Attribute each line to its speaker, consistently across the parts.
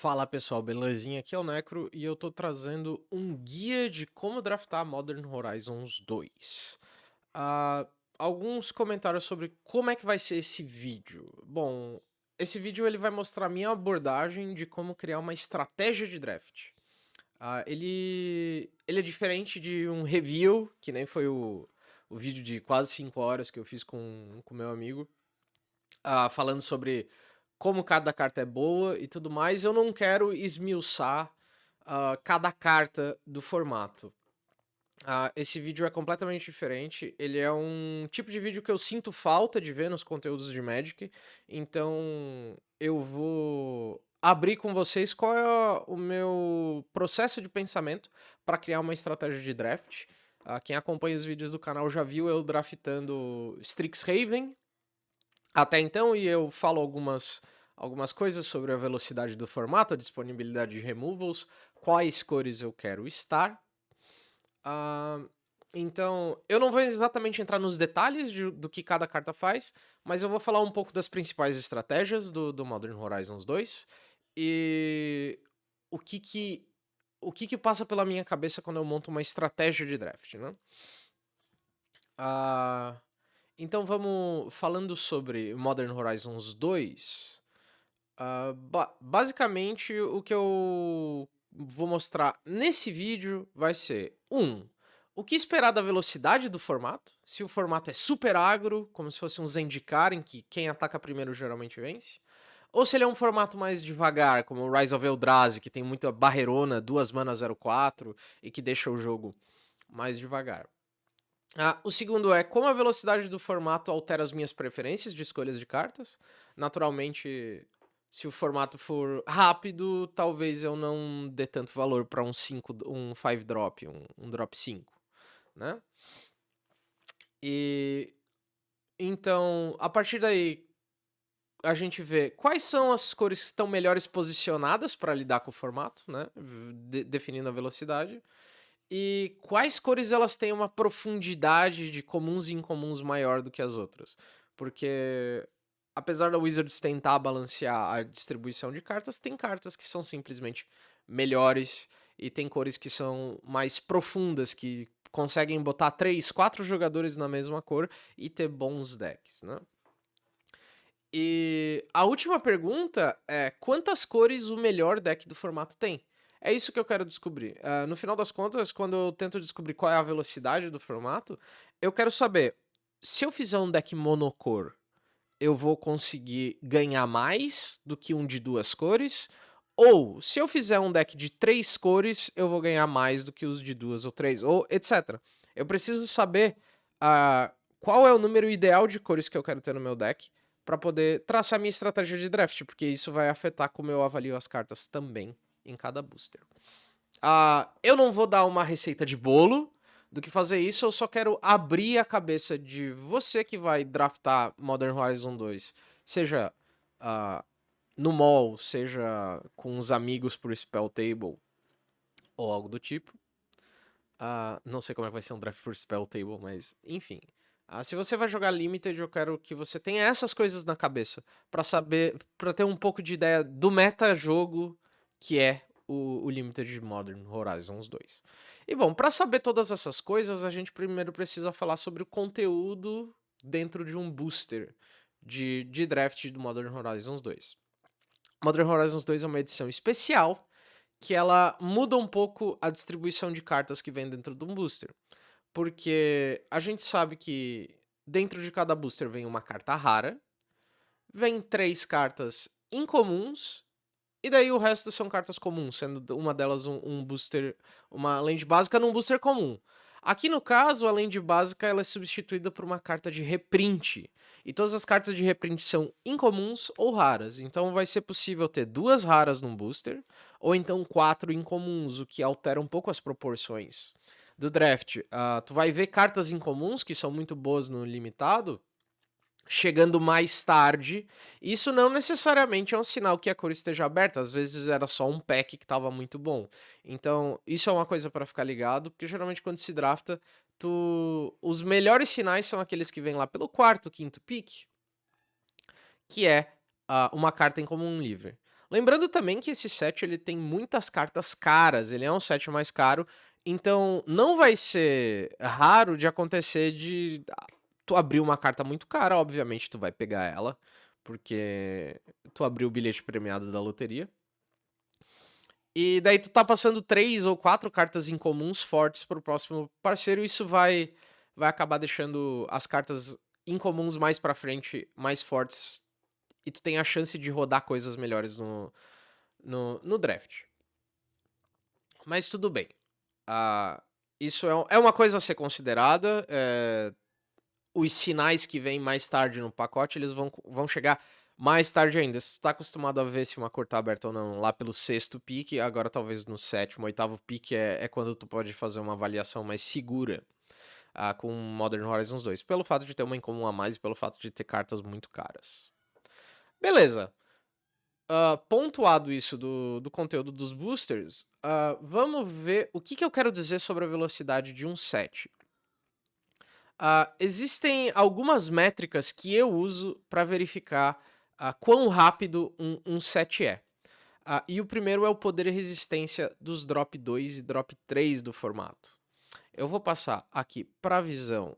Speaker 1: Fala pessoal, belezinha? Aqui é o Necro e eu tô trazendo um guia de como draftar Modern Horizons 2. Ah, alguns comentários sobre como é que vai ser esse vídeo. Bom, esse vídeo ele vai mostrar a minha abordagem de como criar uma estratégia de draft. Ele é diferente de um review, que nem foi o vídeo de quase 5 horas que eu fiz com meu amigo, falando sobre como cada carta é boa e tudo mais. Eu não quero esmiuçar cada carta do formato. Esse vídeo é completamente diferente. Ele é um tipo de vídeo que eu sinto falta de ver nos conteúdos de Magic. Então eu vou abrir com vocês qual é o meu processo de pensamento para criar uma estratégia de draft. Quem acompanha os vídeos do canal já viu eu draftando Strixhaven até então, e eu falo algumas coisas sobre a velocidade do formato, a disponibilidade de removals, quais cores eu quero estar. Ah, então, eu não vou exatamente entrar nos detalhes do que cada carta faz, mas eu vou falar um pouco das principais estratégias do Modern Horizons 2 e o que que, o que que passa pela minha cabeça quando eu monto uma estratégia de draft, né? Ah, então vamos falando sobre Modern Horizons 2. Basicamente, o que eu vou mostrar nesse vídeo vai ser o que esperar da velocidade do formato, se o formato é super agro, como se fosse um Zendikar, em que quem ataca primeiro geralmente vence, ou se ele é um formato mais devagar, como o Rise of Eldrazi, que tem muita barreirona, 2 mana 0/4, e que deixa o jogo mais devagar. O segundo é como a velocidade do formato altera as minhas preferências de escolhas de cartas. Naturalmente, se o formato for rápido, talvez eu não dê tanto valor para um 5 drop, um drop 5, né? E então, a partir daí, a gente vê quais são as cores que estão melhores posicionadas para lidar com o formato, né? Definindo a velocidade. E quais cores elas têm uma profundidade de comuns e incomuns maior do que as outras? Porque apesar da Wizards tentar balancear a distribuição de cartas, tem cartas que são simplesmente melhores e tem cores que são mais profundas, que conseguem botar 3, 4 jogadores na mesma cor e ter bons decks, né? E a última pergunta é: quantas cores o melhor deck do formato tem? É isso que eu quero descobrir. No final das contas, quando eu tento descobrir qual é a velocidade do formato, eu quero saber se eu fizer um deck monocor, eu vou conseguir ganhar mais do que um de 2 cores, ou se eu fizer um deck de 3 cores, eu vou ganhar mais do que os de 2 ou 3, ou etc. Eu preciso saber qual é o número ideal de cores que eu quero ter no meu deck para poder traçar minha estratégia de draft, porque isso vai afetar como eu avalio as cartas também em cada booster. Eu não vou dar uma receita de bolo do que fazer isso, eu só quero abrir a cabeça de você que vai draftar Modern Horizon 2, seja no mall, seja com os amigos por Spell Table ou algo do tipo. Não sei como é que vai ser um draft por Spell Table, mas enfim. Se você vai jogar Limited, eu quero que você tenha essas coisas na cabeça pra saber, para ter um pouco de ideia do meta-jogo que é o Limited Modern Horizons 2. E bom, pra saber todas essas coisas, a gente primeiro precisa falar sobre o conteúdo dentro de um booster de draft do Modern Horizons 2. Modern Horizons 2 é uma edição especial que ela muda um pouco a distribuição de cartas que vem dentro de um booster. Porque a gente sabe que dentro de cada booster vem uma carta rara, vem 3 cartas incomuns, e daí o resto são cartas comuns, sendo uma delas um booster, uma land básica num booster comum. Aqui no caso, a land básica ela é substituída por uma carta de reprint. E todas as cartas de reprint são incomuns ou raras. Então vai ser possível ter 2 raras num booster, ou então 4 incomuns, o que altera um pouco as proporções do draft. Tu vai ver cartas incomuns, que são muito boas no limitado, chegando mais tarde. Isso não necessariamente é um sinal que a cor esteja aberta, às vezes era só um pack que estava muito bom. Então, isso é uma coisa para ficar ligado, porque geralmente quando se drafta, os melhores sinais são aqueles que vêm lá pelo quarto, quinto pick, que é uma carta em comum livre. Lembrando também que esse set ele tem muitas cartas caras, ele é um set mais caro, então não vai ser raro de acontecer de tu abrir uma carta muito cara, obviamente tu vai pegar ela, porque tu abriu o bilhete premiado da loteria. E daí tu tá passando 3 ou 4 cartas incomuns fortes pro próximo parceiro, e isso vai acabar deixando as cartas incomuns mais pra frente, mais fortes, e tu tem a chance de rodar coisas melhores no draft. Mas tudo bem. Isso é uma coisa a ser considerada. Os sinais que vêm mais tarde no pacote, eles vão chegar mais tarde ainda. Se tu tá acostumado a ver se uma cor tá aberta ou não lá pelo sexto pick, agora talvez no sétimo, oitavo pick é quando tu pode fazer uma avaliação mais segura com Modern Horizons 2. Pelo fato de ter uma incomum a mais e pelo fato de ter cartas muito caras. Beleza. Pontuado isso do conteúdo dos boosters, vamos ver o que eu quero dizer sobre a velocidade de um set. Existem algumas métricas que eu uso para verificar quão rápido um set é. E o primeiro é o poder e resistência dos drop 2 e drop 3 do formato. Eu vou passar aqui para a visão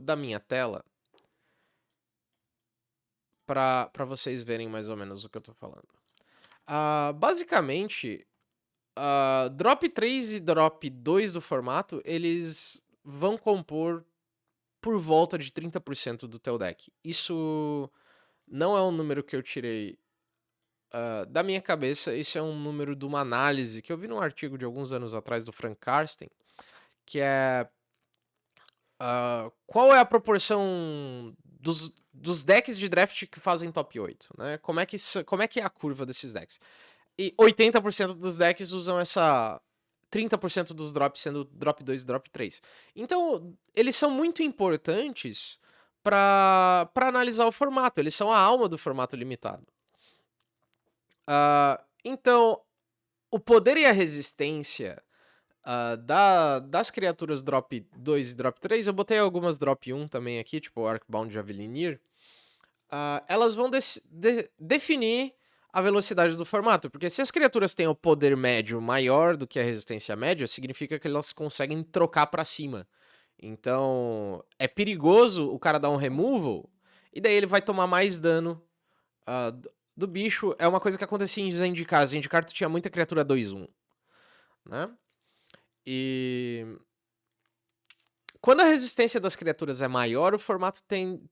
Speaker 1: da minha tela para vocês verem mais ou menos o que eu estou falando. Basicamente, drop 3 e drop 2 do formato, eles vão compor por volta de 30% do teu deck. Isso não é um número que eu tirei da minha cabeça, isso é um número de uma análise que eu vi num artigo de alguns anos atrás do Frank Karsten, que é qual é a proporção dos decks de draft que fazem top 8, né? Como é que é a curva desses decks? E 80% dos decks usam essa 30% dos drops sendo drop 2 e drop 3. Então, eles são muito importantes para analisar o formato, eles são a alma do formato limitado. Então, o poder e a resistência das criaturas drop 2 e drop 3, eu botei algumas drop 1 também aqui, tipo Arcbound Javelinir, elas vão definir a velocidade do formato, porque se as criaturas têm o poder médio maior do que a resistência média, significa que elas conseguem trocar pra cima. Então, é perigoso o cara dar um removal, e daí ele vai tomar mais dano do bicho. É uma coisa que acontecia em Zendikar. Zendikar tinha muita criatura 2/1, né? E quando a resistência das criaturas é maior, o formato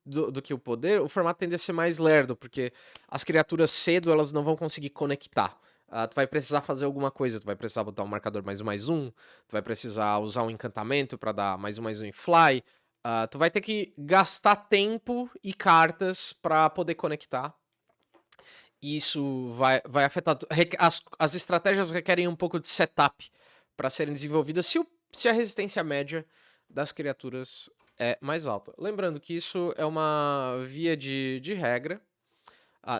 Speaker 1: do que o poder, o formato tende a ser mais lerdo, porque as criaturas cedo elas não vão conseguir conectar. Tu vai precisar fazer alguma coisa, tu vai precisar botar um marcador +1/+1, tu vai precisar usar um encantamento para dar +1/+1 em fly. Tu vai ter que gastar tempo e cartas para poder conectar. E isso vai afetar. As estratégias requerem um pouco de setup para serem desenvolvidas se a resistência média das criaturas é mais alta. Lembrando que isso é uma via de regra,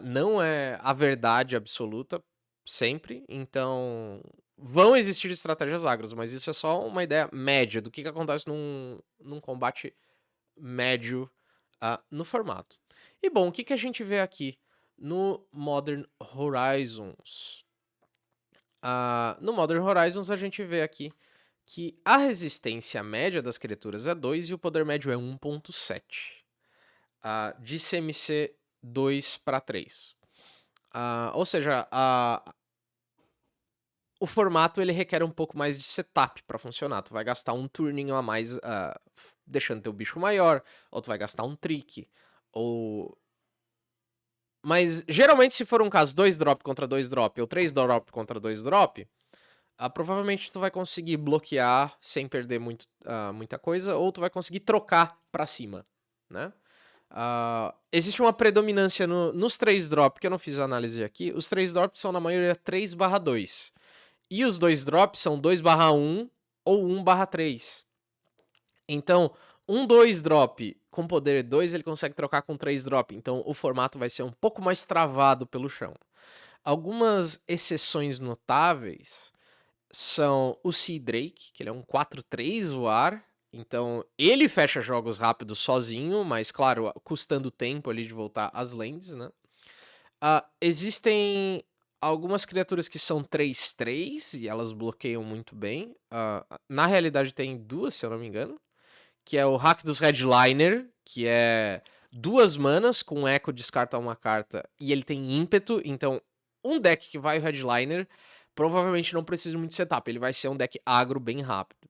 Speaker 1: não é a verdade absoluta sempre, então vão existir estratégias agras, mas isso é só uma ideia média do que acontece num combate médio no formato. E bom, o que a gente vê aqui no Modern Horizons? No Modern Horizons a gente vê aqui que a resistência média das criaturas é 2 e o poder médio é 1.7. De CMC 2 para 3. Ou seja, o formato ele requer um pouco mais de setup para funcionar. Tu vai gastar um turninho a mais deixando teu bicho maior, ou tu vai gastar um trick, Mas geralmente se for um caso 2 drop contra 2 drop, ou 3 drop contra 2 drop, provavelmente tu vai conseguir bloquear sem perder muita coisa, ou tu vai conseguir trocar pra cima, né? Existe uma predominância nos 3 drops, que eu não fiz a análise aqui. Os 3 drops são na maioria 3/2. E os 2 drops são 2/1 ou 1/3. Então, 2 drop com poder 2, ele consegue trocar com 3 drop. Então, o formato vai ser um pouco mais travado pelo chão. Algumas exceções notáveis são o Sea Drake, que ele é um 4/3 voar. Então, ele fecha jogos rápidos sozinho, mas, claro, custando tempo ali de voltar às lanes, né? Existem algumas criaturas que são 3/3 e elas bloqueiam muito bem. Na realidade tem 2, se eu não me engano, que é o Hack dos Headliner, que é 2 manas, com eco descarta uma carta e ele tem ímpeto, então um deck que vai o Headliner provavelmente não precisa muito setup, ele vai ser um deck agro bem rápido.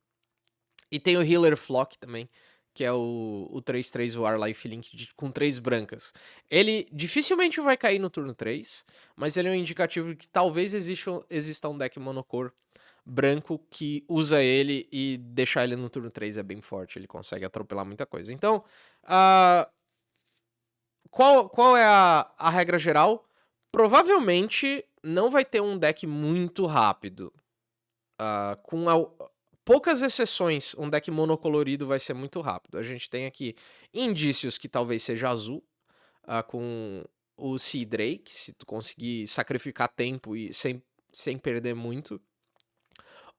Speaker 1: E tem o Healer Flock também, que é o 3/3 War Life Link com 3 brancas. Ele dificilmente vai cair no turno 3, mas ele é um indicativo de que talvez exista um deck monocor branco que usa ele e deixar ele no turno 3 é bem forte, ele consegue atropelar muita coisa. Então, ah, qual é a regra geral? Provavelmente não vai ter um deck muito rápido. Com poucas exceções, um deck monocolorido vai ser muito rápido. A gente tem aqui indícios que talvez seja azul, com o Sea Drake, se tu conseguir sacrificar tempo e sem perder muito.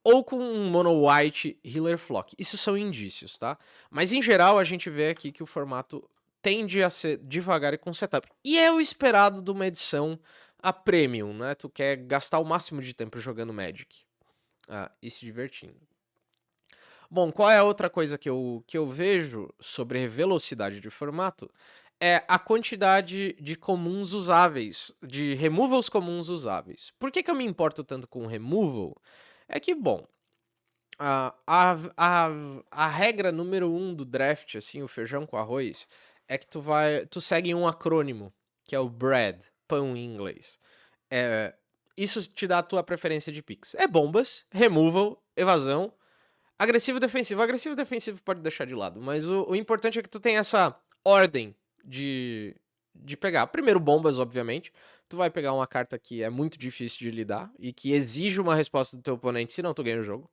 Speaker 1: Ou com um Mono White Healer Flock. Isso são indícios, tá? Mas em geral a gente vê aqui que o formato tende a ser devagar e com setup. E é o esperado de uma edição a Premium, né? Tu quer gastar o máximo de tempo jogando Magic. E se divertindo. Bom, qual é a outra coisa que eu vejo sobre velocidade de formato? É a quantidade de comuns usáveis, de removals comuns usáveis. Por que eu me importo tanto com removal? É que, bom, a, a, a, a regra número 1 do draft, assim, o feijão com arroz, é que tu segue um acrônimo, que é o BREAD, pão em inglês. Isso te dá a tua preferência de picks. É bombas, removal, evasão, agressivo e defensivo. Agressivo e defensivo pode deixar de lado, mas o importante é que tu tenha essa ordem de pegar. Primeiro, bombas, obviamente. Tu vai pegar uma carta que é muito difícil de lidar e que exige uma resposta do teu oponente, senão tu ganha o jogo.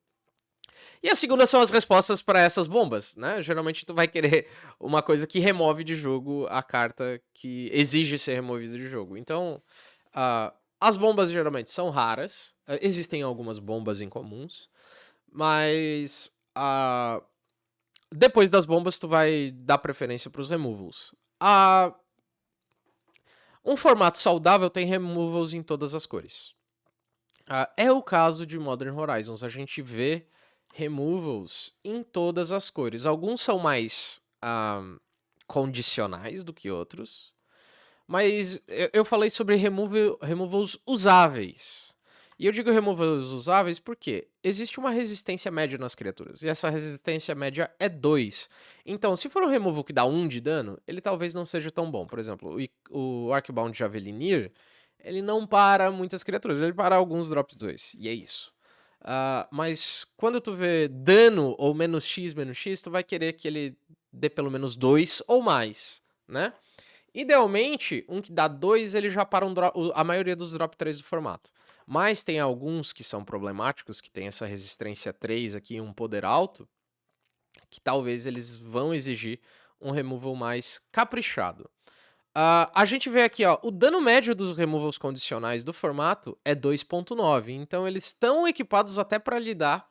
Speaker 1: E a segunda são as respostas para essas bombas, né? Geralmente tu vai querer uma coisa que remove de jogo a carta que exige ser removida de jogo. Então, as bombas geralmente são raras. Existem algumas bombas incomuns. Mas depois das bombas tu vai dar preferência para os removals. Um formato saudável tem removals em todas as cores. É o caso de Modern Horizons. A gente vê removals em todas as cores. Alguns são mais condicionais do que outros. Mas eu falei sobre removals usáveis. E eu digo removals usáveis porque existe uma resistência média nas criaturas. E essa resistência média é 2. Então, se for um removal que dá 1 de dano, ele talvez não seja tão bom. Por exemplo, o Arcbound Javelinir, ele não para muitas criaturas. Ele para alguns drops 2. E é isso. Mas quando tu vê dano ou menos X, tu vai querer que ele dê pelo menos 2 ou mais, né? Idealmente, um que dá 2, ele já para a maioria dos drop 3 do formato. Mas tem alguns que são problemáticos, que tem essa resistência 3 aqui e um poder alto, que talvez eles vão exigir um removal mais caprichado. A gente vê aqui, ó, o dano médio dos removals condicionais do formato é 2.9, então eles estão equipados até para lidar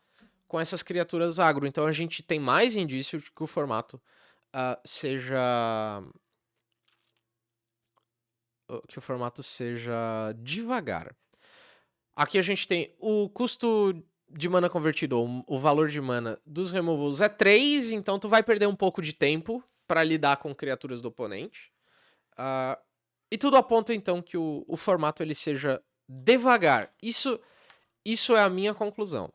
Speaker 1: com essas criaturas agro. Então a gente tem mais indício de que o formato seja devagar. Aqui a gente tem o custo de mana convertido, ou o valor de mana dos removals é 3, então tu vai perder um pouco de tempo para lidar com criaturas do oponente. E tudo aponta então que o formato ele seja devagar. Isso é a minha conclusão.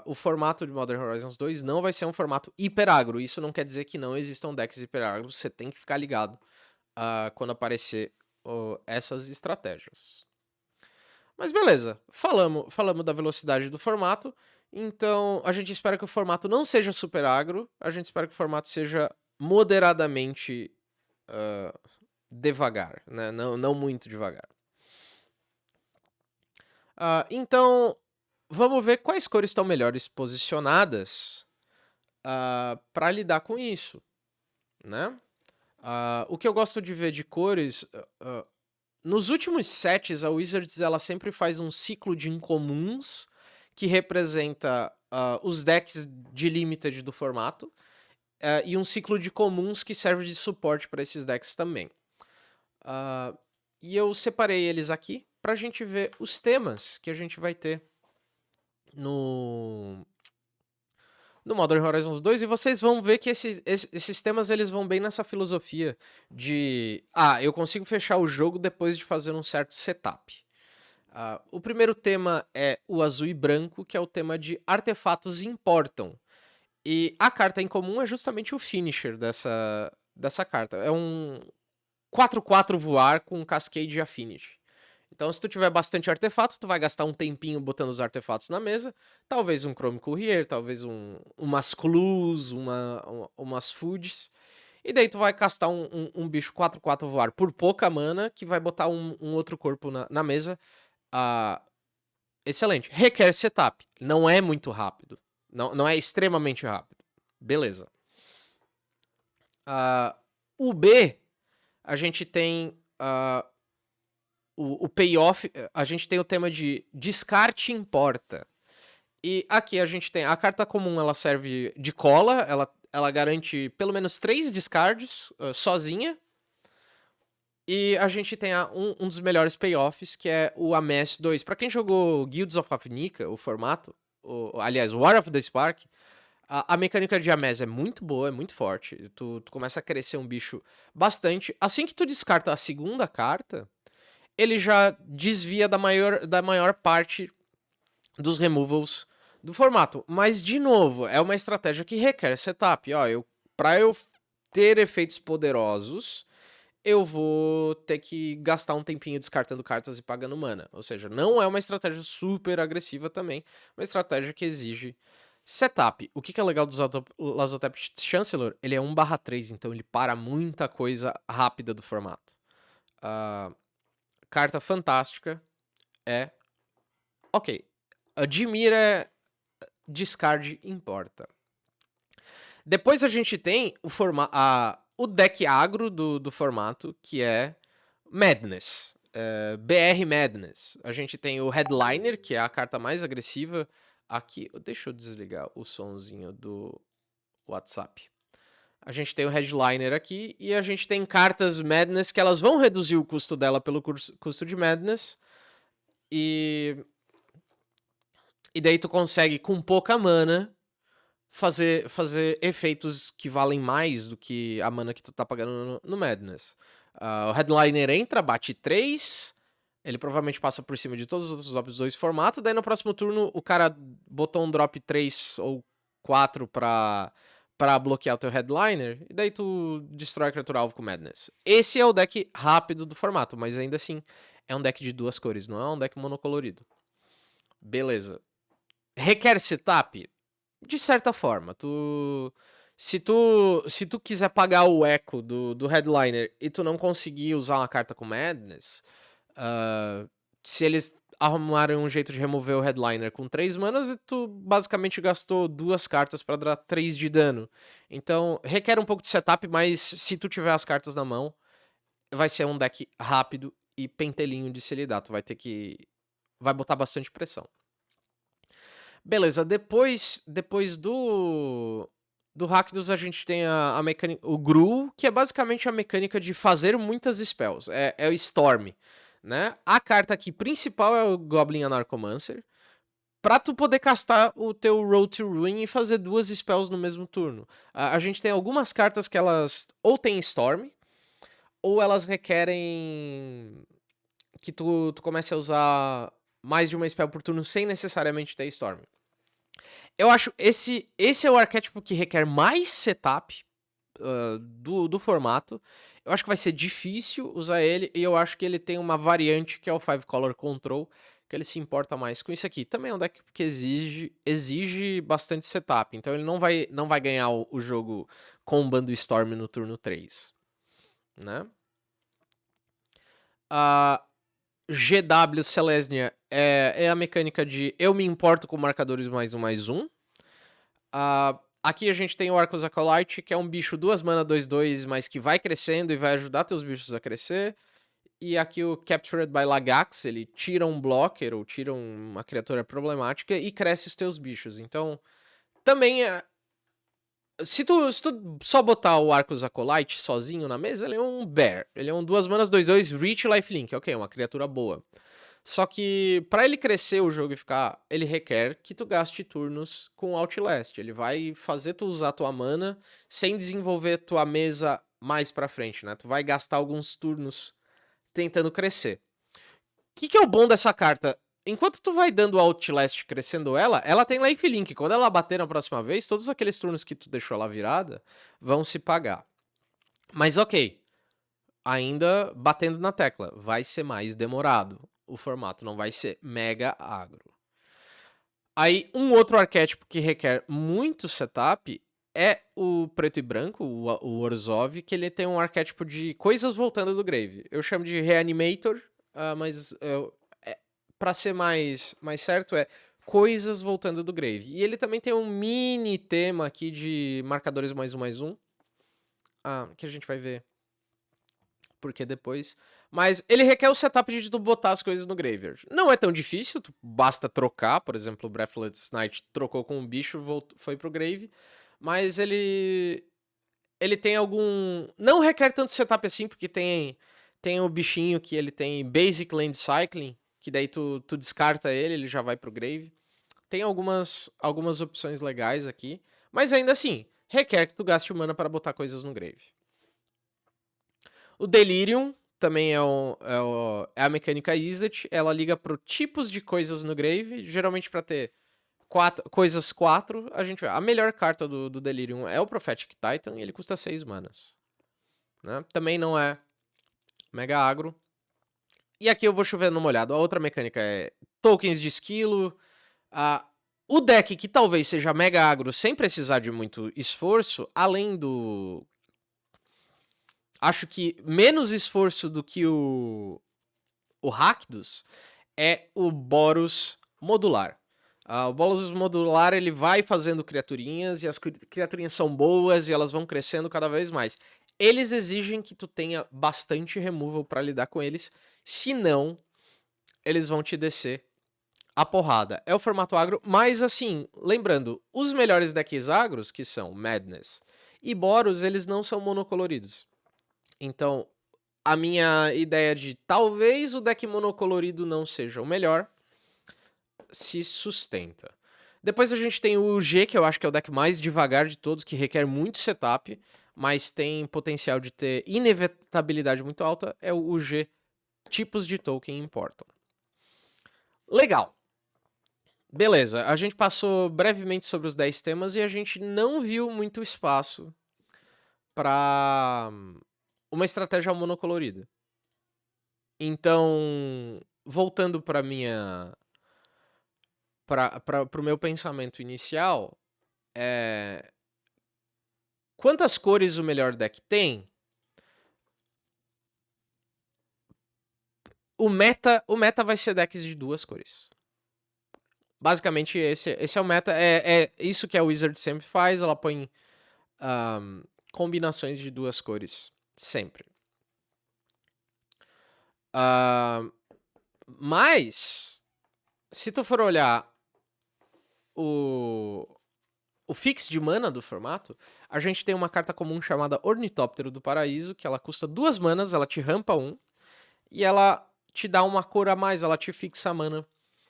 Speaker 1: O formato de Modern Horizons 2 não vai ser um formato hiper agro. Isso não quer dizer que não existam decks hiper agro. Você tem que ficar ligado quando aparecer essas estratégias. Mas beleza, falamos da velocidade do formato. Então a gente espera que o formato não seja super agro. A gente espera que o formato seja moderadamente devagar, né? Não muito devagar. Então vamos ver quais cores estão melhores posicionadas para lidar com isso, né? O que eu gosto de ver de cores, nos últimos sets, a Wizards ela sempre faz um ciclo de incomuns que representa os decks de limited do formato e um ciclo de comuns que serve de suporte para esses decks também. E eu separei eles aqui pra gente ver os temas que a gente vai ter no, no Modern Horizons 2, e vocês vão ver que esses temas eles vão bem nessa filosofia de eu consigo fechar o jogo depois de fazer um certo setup. O primeiro tema é o azul e branco, que é o tema de artefatos importam. E a carta em comum é justamente o finisher dessa carta. É um 4/4 voar com Cascade Affinity. Então, se tu tiver bastante artefato, tu vai gastar um tempinho botando os artefatos na mesa. Talvez um Chrome Courier, talvez umas clues, umas foods. E daí tu vai castar um bicho 4/4 voar por pouca mana, que vai botar um outro corpo na mesa. Excelente. Requer setup. Não é muito rápido. Não é extremamente rápido. Beleza. O B, a gente tem o payoff, a gente tem o tema de descarte importa. E aqui a gente tem a carta comum, ela serve de cola, ela garante pelo menos 3 discards sozinha. E a gente tem um dos melhores payoffs, que é o Amass 2. Pra quem jogou Guilds of Ravnica, o formato, aliás, War of the Spark, a mecânica de Amass é muito boa, é muito forte. Tu começa a crescer um bicho bastante. Assim que tu descarta a segunda carta, ele já desvia da maior parte dos removals do formato. Mas, de novo, é uma estratégia que requer setup. Pra eu ter efeitos poderosos, eu vou ter que gastar um tempinho descartando cartas e pagando mana. Ou seja, não é uma estratégia super agressiva também, uma estratégia que exige setup. O que é legal do Lazotep Chancellor? Ele é 1/3, então ele para muita coisa rápida do formato. Carta fantástica é... Ok, admira, discard importa. Depois a gente tem o deck agro do formato, que é Madness. BR Madness. A gente tem o Headliner, que é a carta mais agressiva. Aqui, deixa eu desligar o sonzinho do WhatsApp. A gente tem o Headliner aqui e a gente tem cartas Madness que elas vão reduzir o custo dela pelo custo de Madness. E daí tu consegue, com pouca mana, fazer efeitos que valem mais do que a mana que tu tá pagando no Madness. O Headliner entra, bate 3, ele provavelmente passa por cima de todos os outros drops 2 formatos, daí no próximo turno o cara botou um drop 3 ou 4 pra bloquear o teu Headliner, e daí tu destrói a criatura alvo com Madness. Esse é o deck rápido do formato, mas ainda assim é um deck de 2 cores, não é um deck monocolorido. Beleza. Requer setup? De certa forma, se tu quiser pagar o eco do Headliner e tu não conseguir usar uma carta com Madness, se eles arrumarem um jeito de remover o Headliner com 3 manas, tu basicamente gastou 2 cartas pra dar 3 de dano. Então, requer um pouco de setup, mas se tu tiver as cartas na mão, vai ser um deck rápido e pentelinho de se lidar. Tu vai botar bastante pressão. Beleza, depois do Rakdos a gente tem a mecânica, o Gru, que é basicamente a mecânica de fazer muitas spells, é o Storm, né? A carta aqui principal é o Goblin Anarchomancer, pra tu poder castar o teu Road to Ruin e fazer 2 spells no mesmo turno. A gente tem algumas cartas que elas ou tem Storm, ou elas requerem que tu comece a usar mais de uma spell por turno sem necessariamente ter Storm. Eu acho esse é o arquétipo que requer mais setup do formato. Eu acho que vai ser difícil usar ele, e eu acho que ele tem uma variante que é o 5 Color Control, que ele se importa mais com isso aqui. Também é um deck que exige bastante setup, então ele não vai ganhar o jogo combando Storm no turno 3, né? GW Selesnya é a mecânica de eu me importo com marcadores +1/+1. Aqui a gente tem o Arcos Acolyte, que é um bicho 2 mana 2/2, mas que vai crescendo e vai ajudar teus bichos a crescer. E aqui o Captured by Lagax, ele tira um blocker ou tira uma criatura problemática e cresce os teus bichos. Então, também Se tu só botar o Arcus Acolyte sozinho na mesa, ele é um Bear. Ele é um 2 manas, 2/2, Reach, Lifelink. Ok, uma criatura boa. Só que pra ele crescer o jogo e ficar, ele requer que tu gaste turnos com Outlast. Ele vai fazer tu usar tua mana sem desenvolver tua mesa mais pra frente, né? Tu vai gastar alguns turnos tentando crescer. O que é o bom dessa carta? Enquanto tu vai dando Outlast crescendo ela tem lifelink. Quando ela bater na próxima vez, todos aqueles turnos que tu deixou ela virada vão se pagar. Mas ok, ainda batendo na tecla, vai ser mais demorado. O formato não vai ser mega agro. Aí, um outro arquétipo que requer muito setup é o preto e branco, o Orzhov, que ele tem um arquétipo de coisas voltando do grave. Eu chamo de Reanimator, mas pra ser mais certo é coisas voltando do grave. E ele também tem um mini tema aqui de marcadores +1/+1, que a gente vai ver porque depois. Mas ele requer o setup de tu botar as coisas no graveyard. Não é tão difícil, tu basta trocar. Por exemplo, o Breathless Knight trocou com um bicho, foi pro grave. Mas ele tem algum... Não requer tanto setup assim, porque tem o bichinho que ele tem Basic Land Cycling, que daí tu descarta ele já vai pro grave. Tem algumas opções legais aqui, mas ainda assim, requer que tu gaste mana para botar coisas no grave. O Delirium também é a mecânica Izzet. Ela liga pro tipos de coisas no grave, geralmente para ter coisas 4. A gente vê. A melhor carta do Delirium é o Prophetic Titan e ele custa 6 manas. Né? Também não é mega agro. E aqui eu vou chover numa olhada. A outra mecânica é tokens de esquilo. O deck que talvez seja mega agro sem precisar de muito esforço, além do... Acho que menos esforço do que o Rakdos é o Boros modular. O Boros modular ele vai fazendo criaturinhas e as criaturinhas são boas e elas vão crescendo cada vez mais. Eles exigem que tu tenha bastante removal para lidar com eles, senão eles vão te descer a porrada. É o formato agro, mas assim, lembrando, os melhores decks agros, que são Madness e Boros, eles não são monocoloridos. Então, a minha ideia de talvez o deck monocolorido não seja o melhor se sustenta. Depois a gente tem o G, que eu acho que é o deck mais devagar de todos, que requer muito setup, mas tem potencial de ter inevitabilidade muito alta, é o G. Tipos de token importam. Legal. Beleza, a gente passou brevemente sobre os 10 temas e a gente não viu muito espaço para uma estratégia monocolorida. Então, voltando para minha para o meu pensamento inicial, quantas cores o melhor deck tem? O meta vai ser decks de 2 cores. Basicamente, esse é o meta. É isso que a Wizard sempre faz. Ela põe combinações de 2 cores. Sempre. Mas, se tu for olhar o fix de mana do formato, a gente tem uma carta comum chamada Ornitóptero do Paraíso, que ela custa 2 manas, ela te rampa 1, e ela te dá uma cor a mais, ela te fixa a mana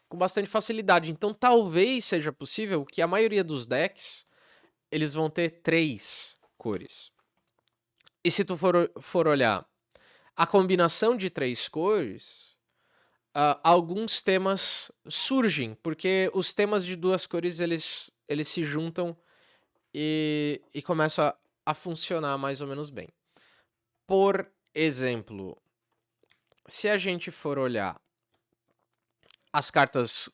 Speaker 1: com bastante facilidade. Então talvez seja possível que a maioria dos decks, eles vão ter 3 cores. E se tu for olhar a combinação de 3 cores, alguns temas surgem, porque os temas de 2 cores, eles se juntam e começam a funcionar mais ou menos bem. Por exemplo, se a gente for olhar as cartas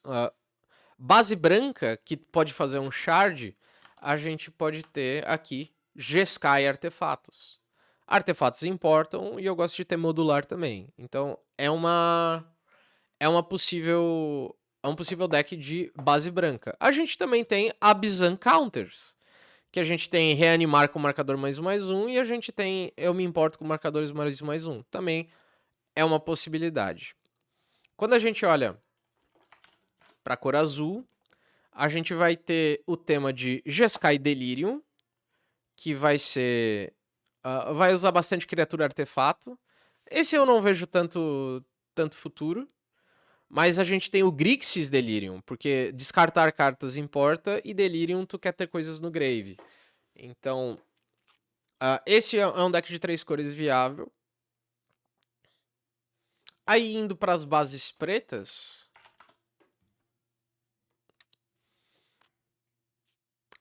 Speaker 1: base branca, que pode fazer um shard, a gente pode ter aqui Jeskai Artefatos. Artefatos importam e eu gosto de ter modular também. Então é um possível deck de base branca. A gente também tem Abzan Counters, que a gente tem reanimar com marcador +1/+1 e a gente tem eu me importo com marcadores +1/+1. Também é uma possibilidade. Quando a gente olha para a cor azul, a gente vai ter o tema de Jeskai Delirium, que vai ser... vai usar bastante criatura artefato. Esse eu não vejo tanto futuro. Mas a gente tem o Grixis Delirium, porque descartar cartas importa e Delirium tu quer ter coisas no grave. Então, esse é um deck de 3 cores viável. Aí indo para as bases pretas,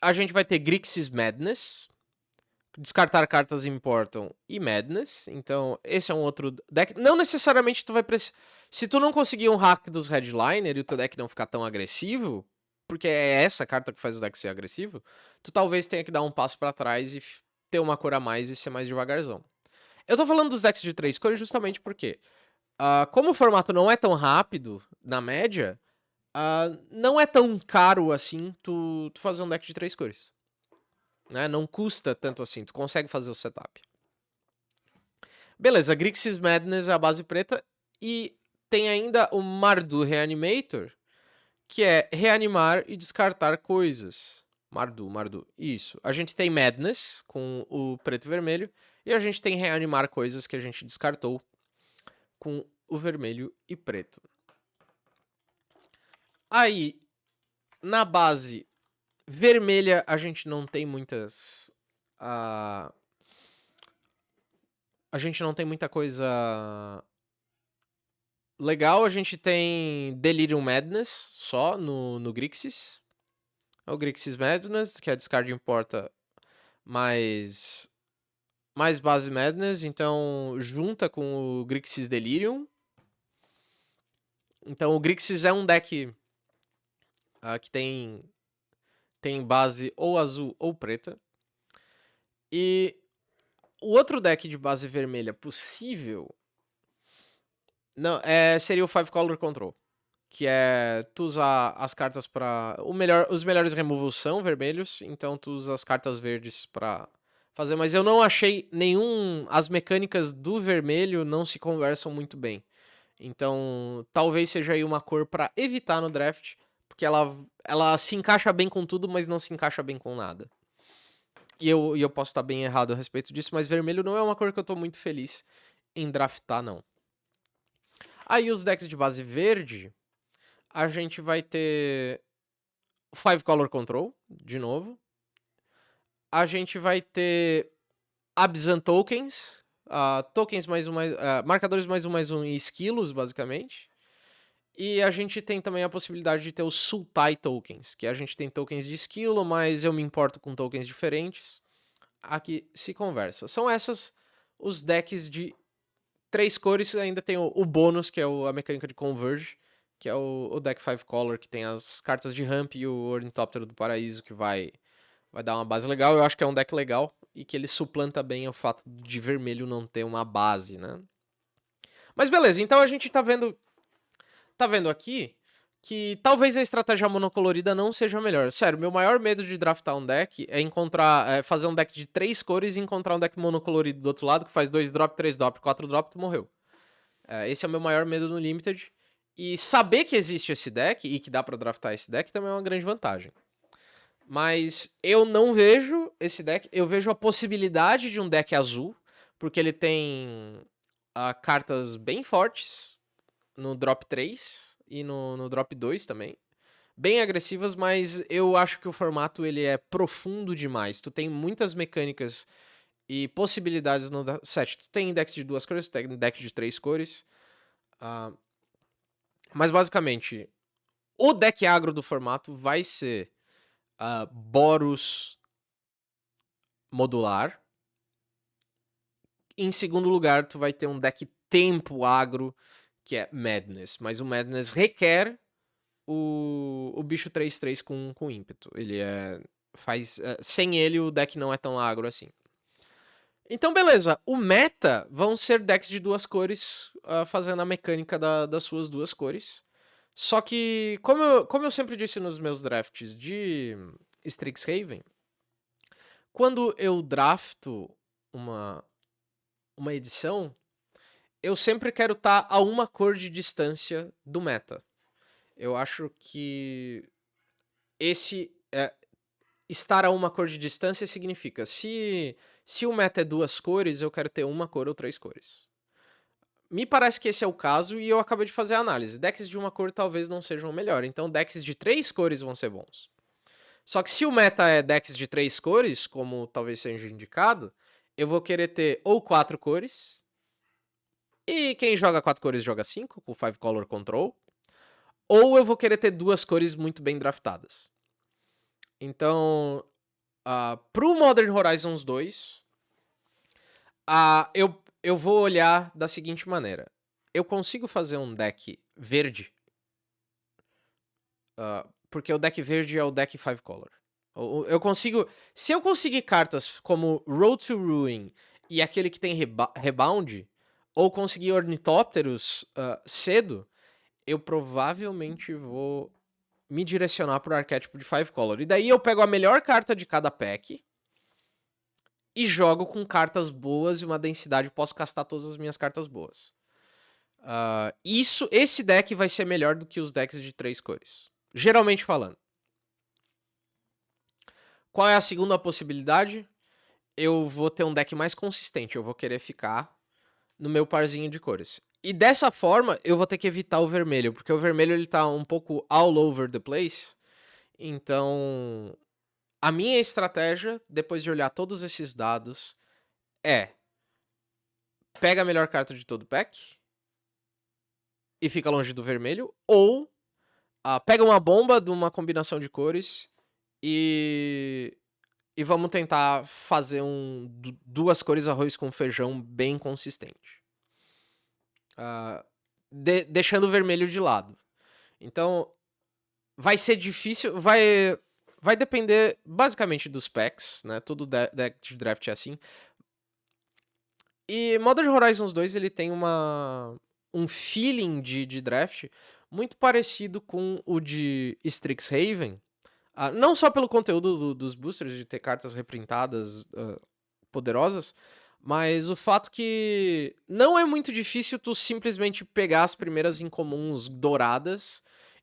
Speaker 1: a gente vai ter Grixis Madness. Descartar cartas importam e Madness. Então, esse é um outro deck. Não necessariamente tu vai precisar... Se tu não conseguir um hack dos Headliner e o teu deck não ficar tão agressivo, porque é essa carta que faz o deck ser agressivo, tu talvez tenha que dar um passo pra trás e ter uma cor a mais e ser mais devagarzão. Eu tô falando dos decks de 3 cores justamente porque, como o formato não é tão rápido, na média, não é tão caro assim tu fazer um deck de 3 cores. Né? Não custa tanto assim, tu consegue fazer o setup. Beleza, Grixis Madness é a base preta e tem ainda o Mardu Reanimator, que é reanimar e descartar coisas. Mardu, isso. A gente tem Madness com o preto e vermelho e a gente tem reanimar coisas que a gente descartou com o vermelho e preto. Aí, na base vermelha, a gente não tem muitas... a gente não tem muita coisa legal. A gente tem Delirium Madness só no Grixis. É o Grixis Madness, que a discard importa mais base Madness. Então, junta com o Grixis Delirium. Então, o Grixis é um deck que tem base ou azul ou preta. E o outro deck de base vermelha possível não, seria o 5 Color Control. Que é tu usar as cartas pra... os melhores removals são vermelhos, então tu usa as cartas verdes pra fazer. Mas eu não achei nenhum... As mecânicas do vermelho não se conversam muito bem. Então, talvez seja aí uma cor pra evitar no draft, porque ela se encaixa bem com tudo, mas não se encaixa bem com nada. E eu posso estar bem errado a respeito disso, mas vermelho não é uma cor que eu tô muito feliz em draftar, não. Aí os decks de base verde, a gente vai ter 5 Color Control, de novo. A gente vai ter Abzan Tokens, tokens marcadores mais um e esquilos, basicamente. E a gente tem também a possibilidade de ter os Sultai Tokens, que a gente tem tokens de esquilo, mas eu me importo com tokens diferentes. Aqui se conversa. São essas os decks de 3 cores. Ainda tem o bônus, que é a mecânica de Converge, que é o deck 5 Color, que tem as cartas de ramp e o Ornitóptero do Paraíso, que vai dar uma base legal. Eu acho que é um deck legal e que ele suplanta bem o fato de vermelho não ter uma base, né? Mas beleza, então a gente tá vendo aqui que talvez a estratégia monocolorida não seja a melhor. Sério, meu maior medo de draftar um deck é fazer um deck de 3 cores e encontrar um deck monocolorido do outro lado que faz 2 drop, 3 drop, 4 drop, tu morreu. Esse é o meu maior medo no Limited. E saber que existe esse deck e que dá pra draftar esse deck também é uma grande vantagem. Mas eu não vejo esse deck. Eu vejo a possibilidade de um deck azul, porque ele tem cartas bem fortes no drop 3 e no drop 2 também. Bem agressivas, mas eu acho que o formato ele é profundo demais. Tu tem muitas mecânicas e possibilidades no set. Tu tem decks de 2 cores, tu tem deck de 3 cores. Mas basicamente, o deck agro do formato vai ser Boros modular. Em segundo lugar, tu vai ter um deck tempo agro, que é Madness. Mas o Madness requer o bicho 3/3 com ímpeto. Ele sem ele, o deck não é tão agro assim. Então, beleza. O meta vão ser decks de 2 cores, fazendo a mecânica das suas 2 cores. Só que, como eu sempre disse nos meus drafts de Strixhaven, quando eu drafto uma edição, eu sempre quero estar a uma cor de distância do meta. Eu acho que estar a uma cor de distância significa, se o meta é 2 cores, eu quero ter uma cor ou 3 cores. Me parece que esse é o caso e eu acabei de fazer a análise. Decks de uma cor talvez não sejam o melhor, então decks de 3 cores vão ser bons. Só que se o meta é decks de 3 cores, como talvez seja indicado, eu vou querer ter ou 4 cores, e quem joga 4 cores joga 5, com 5 Color Control, ou eu vou querer ter 2 cores muito bem draftadas. Então, pro Modern Horizons 2, eu vou olhar da seguinte maneira. Eu consigo fazer um deck verde, porque o deck verde é o deck 5 Color. Eu consigo. Se eu conseguir cartas como Road to Ruin e aquele que tem Rebound, ou conseguir Ornitópteros cedo, eu provavelmente vou me direcionar pro arquétipo de 5 Color. E daí eu pego a melhor carta de cada pack e jogo com cartas boas e uma densidade. Posso castar todas as minhas cartas boas. Esse deck vai ser melhor do que os decks de 3 cores. Geralmente falando. Qual é a segunda possibilidade? Eu vou ter um deck mais consistente. Eu vou querer ficar no meu parzinho de cores. E dessa forma, eu vou ter que evitar o vermelho, porque o vermelho ele tá um pouco all over the place. Então, a minha estratégia, depois de olhar todos esses dados, é: pega a melhor carta de todo o pack e fica longe do vermelho, ou pega uma bomba de uma combinação de cores e vamos tentar fazer duas cores arroz com feijão bem consistente. Deixando o vermelho de lado. Então, vai ser difícil, vai depender basicamente dos packs, né? Todo deck de draft é assim. E Modern Horizons 2, ele tem um feeling de draft muito parecido com o de Strixhaven. Não só pelo conteúdo dos boosters, de ter cartas reprintadas poderosas, mas o fato que não é muito difícil tu simplesmente pegar as primeiras incomuns douradas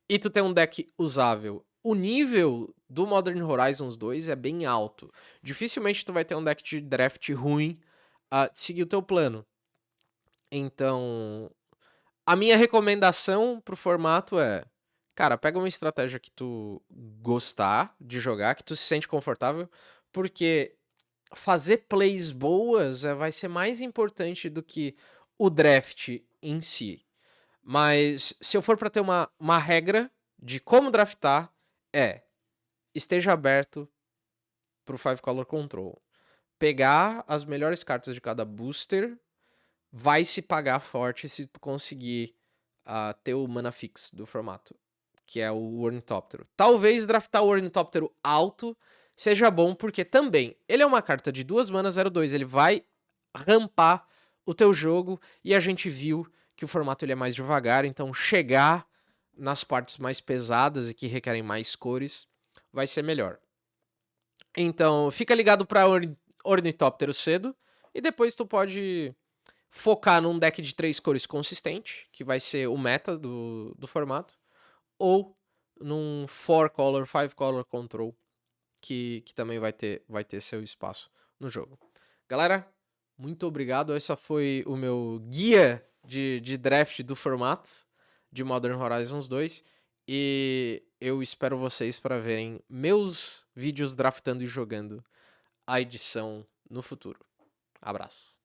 Speaker 1: e tu ter um deck usável. O nível do Modern Horizons 2 é bem alto. Dificilmente tu vai ter um deck de draft ruim a seguir o teu plano. Então, a minha recomendação pro formato é: cara, pega uma estratégia que tu gostar de jogar, que tu se sente confortável, porque fazer plays boas vai ser mais importante do que o draft em si. Mas se eu for para ter uma regra de como draftar, esteja aberto pro 5 Color Control. Pegar as melhores cartas de cada booster vai se pagar forte se tu conseguir ter o mana fix do formato, que é o Ornitóptero. Talvez draftar o Ornitóptero alto seja bom, porque também ele é uma carta de 2 manas 0/2, ele vai rampar o teu jogo, e a gente viu que o formato ele é mais devagar, então chegar nas partes mais pesadas e que requerem mais cores vai ser melhor. Então, fica ligado para Ornitóptero cedo, e depois tu pode focar num deck de 3 cores consistente, que vai ser o meta do formato, ou num 4 color, 5 color control, que também vai ter seu espaço no jogo. Galera, muito obrigado. Essa foi o meu guia de draft do formato de Modern Horizons 2. E eu espero vocês para verem meus vídeos draftando e jogando a edição no futuro. Abraço.